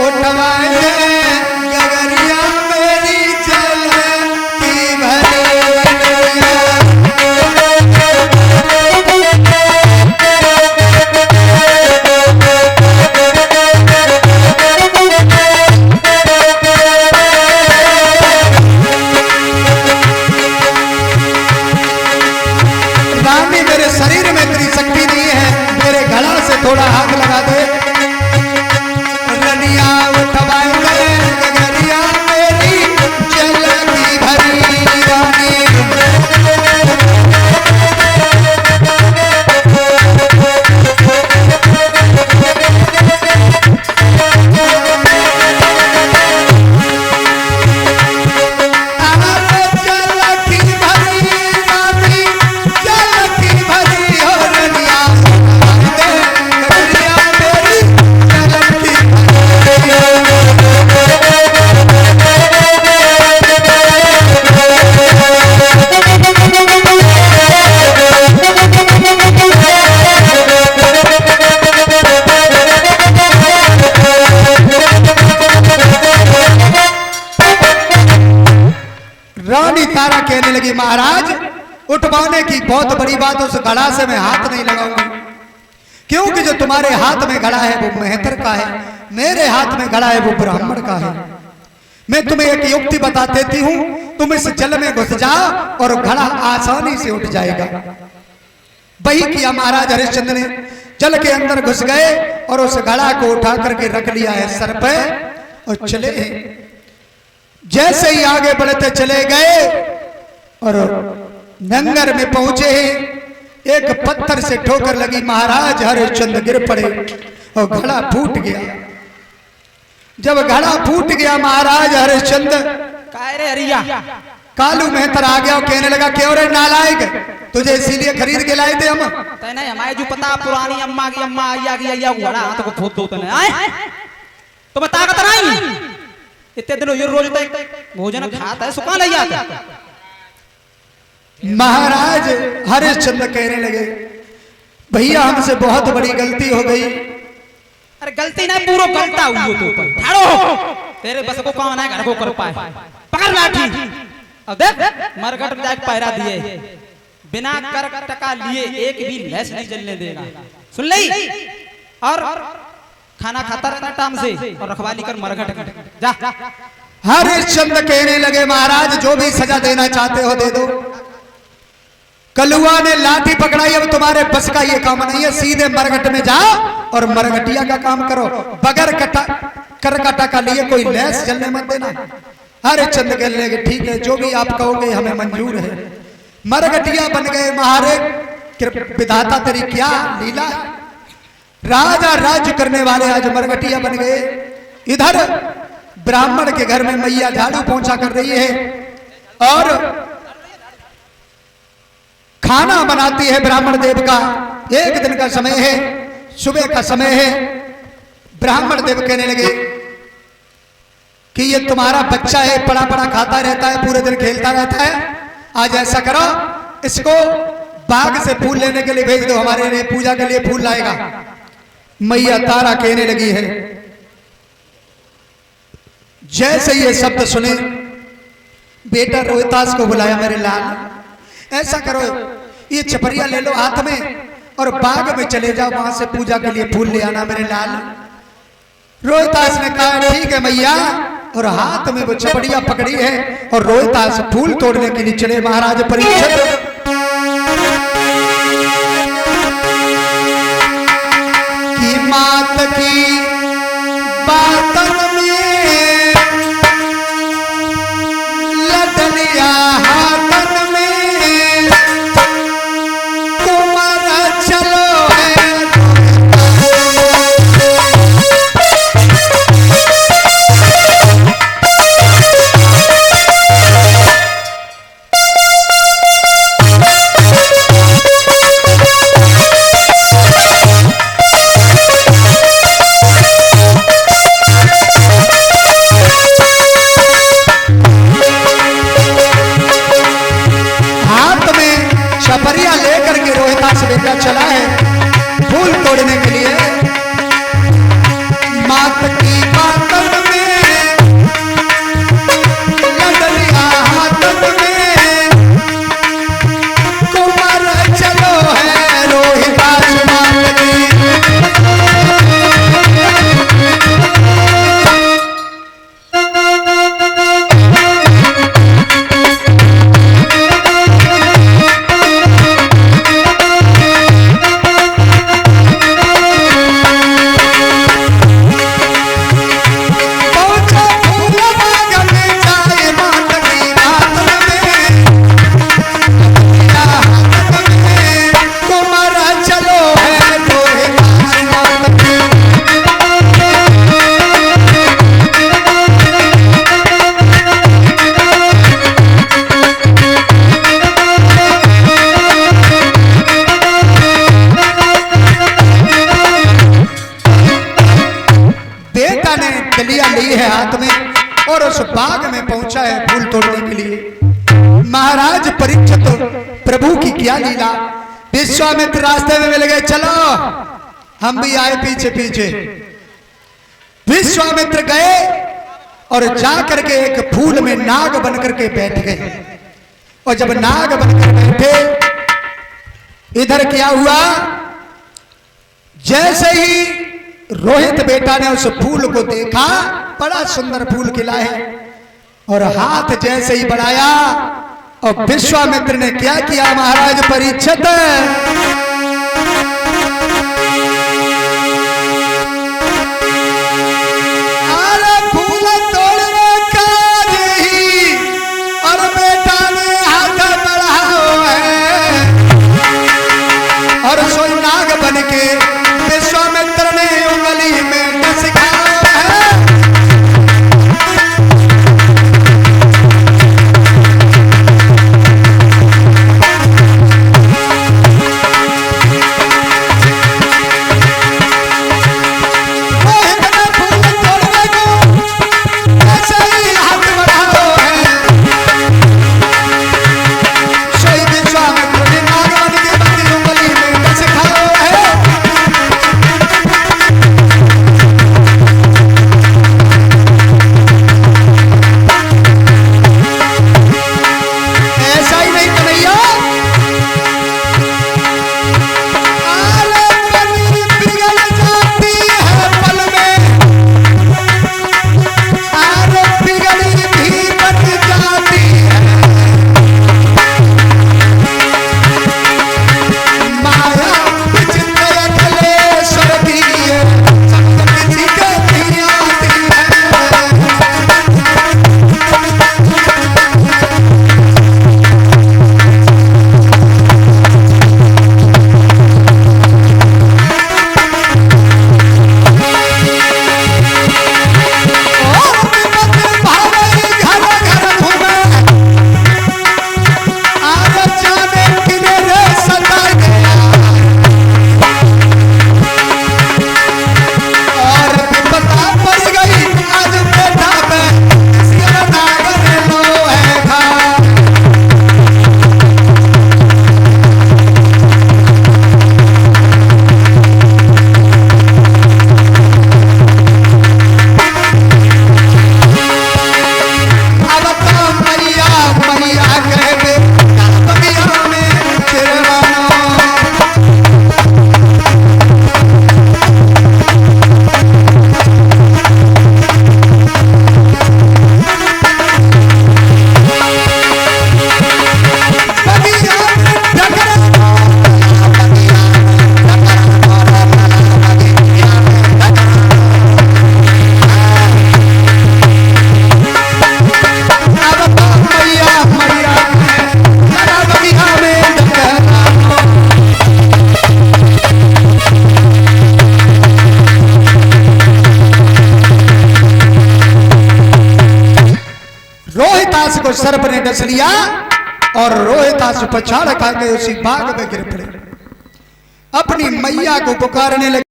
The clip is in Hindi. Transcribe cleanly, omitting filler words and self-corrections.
उठवाए गगरिया मेरी चलती भरी। रानी मेरे शरीर में इतनी शक्ति नहीं है, मेरे गला से थोड़ा हाथ लगा दे। रनिया उठवाए गगरिया मेरी चलती भरी। रानी रानी तारा कहने लगी, महाराज उठवाने की बहुत बड़ी बात, उस घड़ा से मैं हाथ नहीं लगाऊंगी, क्योंकि जो तुम्हारे हाथ में घड़ा है वो मेहतर का है, मेरे हाथ में घड़ा है वो ब्राह्मण का है। मैं तुम्हें एक युक्ति बता देती हूं, तुम इस जल में घुस जाओ और घड़ा आसानी से उठ जाएगा। वही किया महाराज हरिश्चंद्र ने, जल के अंदर घुस गए और उस घड़ा को उठा करके रख लिया है सर पे और चले। जैसे ही आगे बढ़ते चले गए और नंगर में पहुंचे, एक पत्थर से ठोकर लगी, महाराज हरिश्चंद्र गिर पड़े और घड़ा फूट गया। जब घड़ा फूट गया महाराज हरिश्चंद्र कालू मेहतर आ गया और कहने लगा, क्यों रे नालायक, तुझे इसीलिए खरीद के लाए थे हम। तने हमारे जो पता पुरानी अम्मा की अम्मा आया की आया घड़ा तो को फूट दो तने आए तो बता का तराई इतने दिन ये रोज तक भोजन खाता है सुखा ले जाता। महाराज हरिश्चंद्र कहने लगे, भैया हमसे बहुत बड़ी गलती हो गई। अरे गलती नहीं, पूरा गलता हुई तो ऊपर ठाड़ो, तेरे बस को कौन है घर को कर पाए, पकड़ लाठी। अब देख मरघट में जाके पहरा दिए, बिना कर टका लिए एक भी लैस नहीं जलने देगा, सुन ली। और खाना खाता रहना टाइम से और रखवाली कर मरघट जा। हरिश्चंद्र कहने लगे, महाराज जो भी सजा देना चाहते हो दे दो। कलुआ ने लाठी पकड़ाई, अब तुम्हारे बस का ये काम नहीं है, सीधे मरघट में जाओ और मरघटिया का काम करो, बगैर कर कटा का लिए कोई लैस जलने मत देना। हरिश्चंद्र कहने लगे, ठीक है जो भी आप कहोगे हमें मंजूर है। मरघटिया बन गए। महाराज विधाता तेरी क्या लीला, राजा राज्य करने वाले आज मरघटिया बन गए। इधर ब्राह्मण के घर में मैया झाड़ू पोंछा कर रही है और खाना बनाती है ब्राह्मण देव का। एक दिन का समय है, सुबह का समय है। ब्राह्मण देव कहने लगे कि ये तुम्हारा बच्चा है, पड़ा पड़ा खाता रहता है, पूरे दिन खेलता रहता है, आज ऐसा करो इसको बाग से फूल लेने के लिए भेज दो, हमारे लिए पूजा के लिए फूल लाएगा। मैया तारा कहने लगी है। जैसे ये शब्द सुने, बेटा रोहितास को बुलाया, मेरे लाल ऐसा करो ये चपरिया ले लो हाथ में और बाग में चले जाओ, वहां से पूजा के लिए फूल ले आना मेरे लाल। रोहितास ने कहा ठीक है मैया, और हाथ में वो चपड़िया पकड़ी है और रोहितास फूल तोड़ने के लिए चले। महाराज परीक्षित की मात की बातन में लडनिया हाथन में तुम्हारा चलो है। डलिया ली है हाथ में और उस बाग में पहुंचा है फूल तोड़ने के लिए। महाराज परीक्षित प्रभु की क्या लीला। विश्वामित्र रास्ते में मिल गए, चलो हम भी आए पीछे पीछे। विश्वामित्र गए और जाकर के एक फूल में नाग बनकर के बैठ गए। और जब नाग बनकर बैठे, इधर क्या हुआ, जैसे ही रोहित बेटा ने उस फूल को देखा, बड़ा सुंदर फूल खिला है, और हाथ जैसे ही बढ़ाया, और विश्वामित्र ने क्या किया महाराज परीक्षित, अरे फूल तोड़ने का ही और बेटा ने हाथ बढ़ाओ है, और सोई नाग बन के विश्वामित्र ने उंगली में डस खाया है। को सर्प ने डस लिया और रोहितास पछाड़ खा के उसी बाग में गिर पड़े। अपनी मैया को पुकारने लगे।